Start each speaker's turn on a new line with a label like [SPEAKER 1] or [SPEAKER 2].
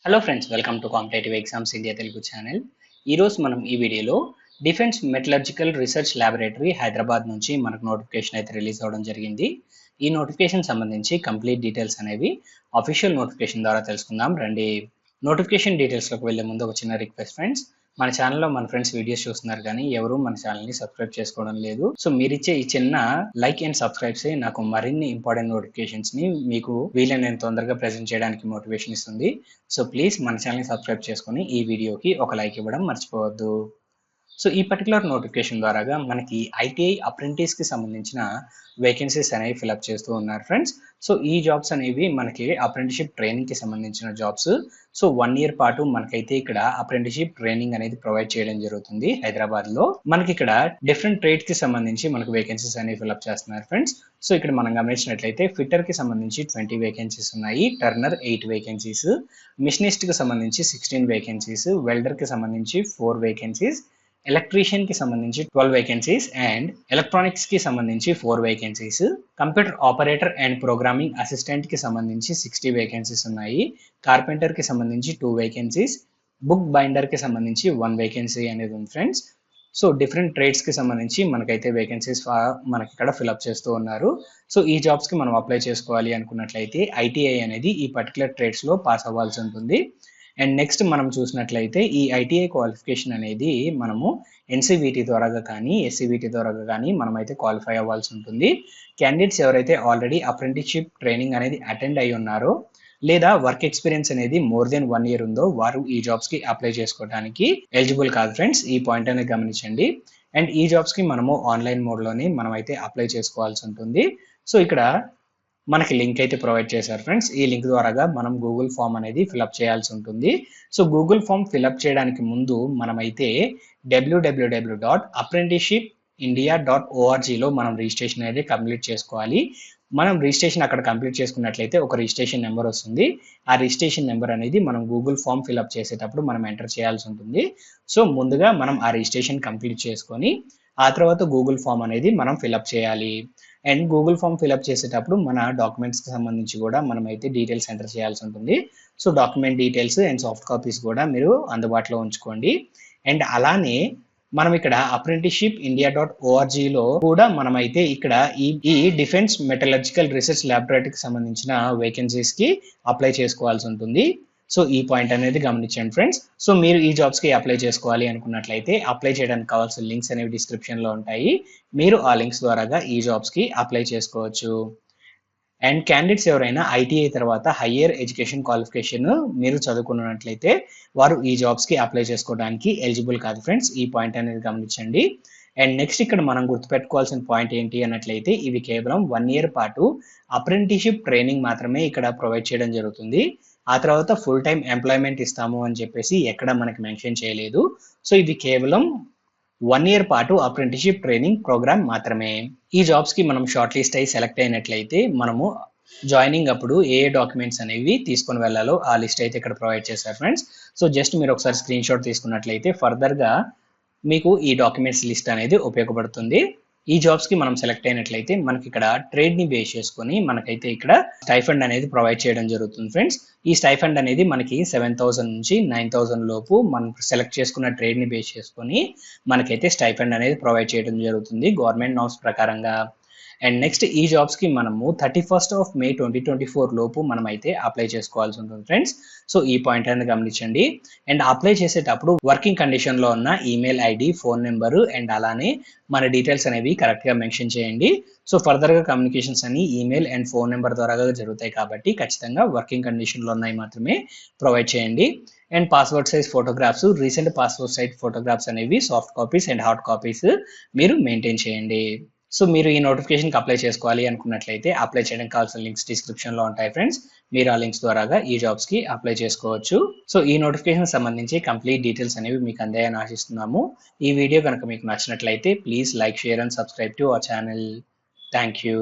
[SPEAKER 1] Hello friends, welcome to competitive exams India Telugu channel. ఈరోజు మనం ఈ వీడియోలో defence metallurgical research laboratory Hyderabad నుంచి మనకు నోటిఫికేషన్ అయితే రిలీజ్ అవ్వడం జరిగింది. ఈ నోటిఫికేషన్ సంబంధించి కంప్లీట్ డీటెయిల్స్ అనేవి అఫీషియల్ నోటిఫికేషన్ ద్వారా తెలుసుకుందాం రండి. నోటిఫికేషన్ డీటెయిల్స్లోకి వెళ్ళే ముందు ఒక చిన్న రిక్వెస్ట్ ఫ్రెండ్స్, మన ఛానల్లో మన ఫ్రెండ్స్ వీడియోస్ చూస్తున్నారు కానీ ఎవరు మన ఛానల్ని సబ్స్క్రైబ్ చేసుకోవడం లేదు. సో మీరు ఇచ్చే ఈ చిన్న లైక్ అండ్ సబ్స్క్రైబ్సే నాకు మరిన్ని ఇంపార్టెంట్ నోటిఫికేషన్స్ని మీకు వీలైనంత తొందరగా ప్రెజెంట్ చేయడానికి మోటివేషన్ ఇస్తుంది. సో ప్లీజ్ మన ఛానల్ని సబ్స్క్రైబ్ చేసుకొని ఈ వీడియోకి ఒక లైక్ ఇవ్వడం మర్చిపోవద్దు. సో ఈ పర్టికులర్ నోటిఫికేషన్ ద్వారాగా మనకి ఐటీఐ అప్రెంటిస్కి సంబంధించిన వేకెన్సీస్ అనేవి ఫిలప్ చేస్తూ ఉన్నారు ఫ్రెండ్స్. సో ఈ జాబ్స్ అనేవి మనకి అప్రెంటిషిప్ ట్రైనింగ్కి సంబంధించిన జాబ్స్. సో 1 year పాటు మనకైతే ఇక్కడ అప్రెంటిషిప్ ట్రైనింగ్ అనేది ప్రొవైడ్ చేయడం జరుగుతుంది హైదరాబాద్లో. మనకి ఇక్కడ డిఫరెంట్ ట్రేడ్కి సంబంధించి మనకు వేకెన్సీస్ అనేవి ఫిలప్ చేస్తున్నారు ఫ్రెండ్స్. సో ఇక్కడ మనం గమనించినట్లయితే ఫిట్టర్కి సంబంధించి 20 వేకెన్సీస్ ఉన్నాయి, టర్నర్ 8 వేకెన్సీస్, మిషనిస్ట్కి సంబంధించి 16 వేకెన్సీస్, వెల్డర్కి సంబంధించి 4 వేకెన్సీస్, ఎలక్ట్రీషియన్ కి సంబంధించి 12 వేకెన్సీస్ అండ్ ఎలక్ట్రానిక్స్ కి సంబంధించి 4 vacancies, computer operator and programming assistant కి సంబంధించి 60 వేకెన్సీస్ ఉన్నాయి, కార్పెంటర్ కి సంబంధించి 2 వేకెన్సీస్, బుక్ బైండర్ కి సంబంధించి 1 వేకెన్సీ అనేది ఉంది ఫ్రెండ్స్. సో డిఫరెంట్ ట్రేడ్స్ కి సంబంధించి మనకైతే వేకెన్సీస్ మనకి ఇక్కడ ఫిలప్ చేస్తూ ఉన్నారు. సో ఈ జాబ్స్ కి మనం అప్లై చేసుకోవాలి అనుకున్నట్లయితే ఐటీఐ అనేది ఈ పర్టికులర్ ట్రేడ్స్ లో పాస్ అవ్వాల్సి ఉంటుంది. అండ్ నెక్స్ట్ మనం చూసినట్లయితే ఈ ఐటీఐ క్వాలిఫికేషన్ అనేది మనము ఎన్సీవీటీ ద్వారా కానీ ఎస్సీవీటీ ద్వారా కానీ మనమైతే క్వాలిఫై అవ్వాల్సి ఉంటుంది. క్యాండిడేట్స్ ఎవరైతే ఆల్రెడీ అప్రెంటిస్షిప్ ట్రైనింగ్ అనేది అటెండ్ అయి ఉన్నారో లేదా వర్క్ ఎక్స్పీరియన్స్ అనేది మోర్ దెన్ 1 year ఉందో వారు ఈ జాబ్స్కి అప్లై చేసుకోవడానికి ఎలిజిబుల్ కాదు ఫ్రెండ్స్. ఈ పాయింట్ అనేది గమనించండి. అండ్ ఈ జాబ్స్కి మనము ఆన్లైన్ మోడ్లోనే మనమైతే అప్లై చేసుకోవాల్సి ఉంటుంది. సో ఇక్కడ మనకి లింక్ అయితే ప్రొవైడ్ చేశారు ఫ్రెండ్స్. ఈ లింక్ ద్వారాగా మనం గూగుల్ ఫామ్ అనేది ఫిలప్ చేయాల్సి ఉంటుంది. సో గూగుల్ ఫామ్ ఫిలప్ చేయడానికి ముందు మనమైతే www.apprenticeshippindia.org మనం రిజిస్ట్రేషన్ అనేది కంప్లీట్ చేసుకోవాలి. మనం రిజిస్ట్రేషన్ అక్కడ కంప్లీట్ చేసుకున్నట్లయితే ఒక రిజిస్ట్రేషన్ నెంబర్ వస్తుంది. ఆ రిజిస్ట్రేషన్ నెంబర్ అనేది మనం గూగుల్ ఫామ్ ఫిలప్ చేసేటప్పుడు మనం ఎంటర్ చేయాల్సి ఉంటుంది. సో ముందుగా మనం ఆ రిజిస్ట్రేషన్ కంప్లీట్ చేసుకొని ఆ తర్వాత గూగుల్ ఫామ్ అనేది మనం ఫిలప్ చేయాలి. అండ్ గూగుల్ ఫామ్ ఫిలప్ చేసేటప్పుడు మన డాక్యుమెంట్స్కి సంబంధించి కూడా మనమైతే డీటెయిల్స్ ఎంటర్ చేయాల్సి ఉంటుంది. So document details and soft copies కూడా మీరు అందుబాటులో ఉంచుకోండి. అండ్ అలానే మనం ఇక్కడ apprenticeshipindia.org కూడా మనమైతే ఇక్కడ ఈ డిఫెన్స్ మెటలర్జికల్ రీసెర్చ్ ల్యాబొరేటరీకి సంబంధించిన వేకెన్సీస్కి అప్లై చేసుకోవాల్సి ఉంటుంది. సో ఈ పాయింట్ అనేది గమనించండి ఫ్రెండ్స్. సో మీరు ఈ జాబ్స్కి అప్లై చేసుకోవాలి అనుకున్నట్లయితే అప్లై చేయడానికి కావాల్సిన లింక్స్ అనేవి డిస్క్రిప్షన్లో ఉంటాయి. మీరు ఆ లింక్స్ ద్వారాగా ఈ జాబ్స్కి అప్లై చేసుకోవచ్చు. అండ్ క్యాండిడేట్స్ ఎవరైనా ఐటీఐ తర్వాత హయ్యర్ ఎడ్యుకేషన్ క్వాలిఫికేషన్ మీరు చదువుకున్నట్లయితే వారు ఈ జాబ్స్కి అప్లై చేసుకోవడానికి ఎలిజిబుల్ కాదు ఫ్రెండ్స్. ఈ పాయింట్ అనేది గమనించండి. అండ్ నెక్స్ట్ ఇక్కడ మనం గుర్తుపెట్టుకోవాల్సిన పాయింట్ ఏంటి అన్నట్లయితే ఇవి కేవలం 1 year పాటు అప్రెంటిస్షిప్ ట్రైనింగ్ మాత్రమే ఇక్కడ ప్రొవైడ్ చేయడం జరుగుతుంది. ఆ తర్వాత ఫుల్ టైం ఎంప్లాయ్మెంట్ ఇస్తాము అని చెప్పేసి ఎక్కడ మనకి మెన్షన్ చేయలేదు. సో ఇది కేవలం 1 year పాటు అప్రెంటిస్షిప్ ట్రైనింగ్ ప్రోగ్రామ్ మాత్రమే. ఈ జాబ్స్కి మనం షార్ట్ లిస్ట్ అయి సెలెక్ట్ అయినట్లయితే మనము జాయినింగ్ అప్పుడు ఏ డాక్యుమెంట్స్ అనేవి తీసుకొని వెళ్ళాలో ఆ లిస్ట్ అయితే ఇక్కడ ప్రొవైడ్ చేశారు ఫ్రెండ్స్. సో జస్ట్ మీరు ఒకసారి స్క్రీన్ షాట్ తీసుకున్నట్లయితే ఫర్దర్గా మీకు ఈ డాక్యుమెంట్స్ లిస్ట్ అనేది ఉపయోగపడుతుంది. ఈ జాబ్స్కి మనం సెలెక్ట్ అయినట్లయితే మనకి ఇక్కడ ట్రేడ్ని బేస్ చేసుకొని మనకైతే ఇక్కడ స్టైఫండ్ అనేది ప్రొవైడ్ చేయడం జరుగుతుంది ఫ్రెండ్స్. ఈ స్టైఫండ్ అనేది మనకి 7,000 నుంచి 9,000 లోపు మనం సెలెక్ట్ చేసుకున్న ట్రేడ్ని బేస్ చేసుకొని మనకైతే స్టైఫండ్ అనేది ప్రొవైడ్ చేయడం జరుగుతుంది గవర్నమెంట్ నామ్స్ ప్రకారంగా. అండ్ నెక్స్ట్ ఈ జాబ్స్కి మనము 31st of May 2024 లోపు మనమైతే అప్లై చేసుకోవాల్సి ఉంటుంది ఫ్రెండ్స్. సో ఈ పాయింట్ అనేది గమనించండి. అండ్ అప్లై చేసేటప్పుడు వర్కింగ్ కండిషన్లో ఉన్న email ID, phone number and అలానే మన డీటెయిల్స్ అనేవి కరెక్ట్గా మెన్షన్ చేయండి. సో ఫర్దర్గా కమ్యూనికేషన్స్ అన్ని ఈమెయిల్ అండ్ ఫోన్ నెంబర్ ద్వారా జరుగుతాయి కాబట్టి ఖచ్చితంగా వర్కింగ్ కండిషన్లో ఉన్నాయి మాత్రమే ప్రొవైడ్ చేయండి. And passport size photographs, recent passport size photographs అనేవి soft copies and hard copies మీరు మెయింటైన్ చేయండి. సో మీరు ఈ నోటిఫికేషన్కి అప్లై చేసుకోవాలి అనుకున్నట్లయితే అప్లై చేయడానికి కావాల్సిన లింక్స్ డిస్క్రిప్షన్లో ఉంటాయి ఫ్రెండ్స్. మీరు ఆ లింక్స్ ద్వారాగా ఈ జాబ్స్కి అప్లై చేసుకోవచ్చు. సో ఈ నోటిఫికేషన్ సంబంధించి కంప్లీట్ డీటెయిల్స్ అనేవి మీకు అందాయని ఆశిస్తున్నాము. ఈ వీడియో కనుక మీకు నచ్చినట్లయితే please like, share and subscribe to our channel. Thank you.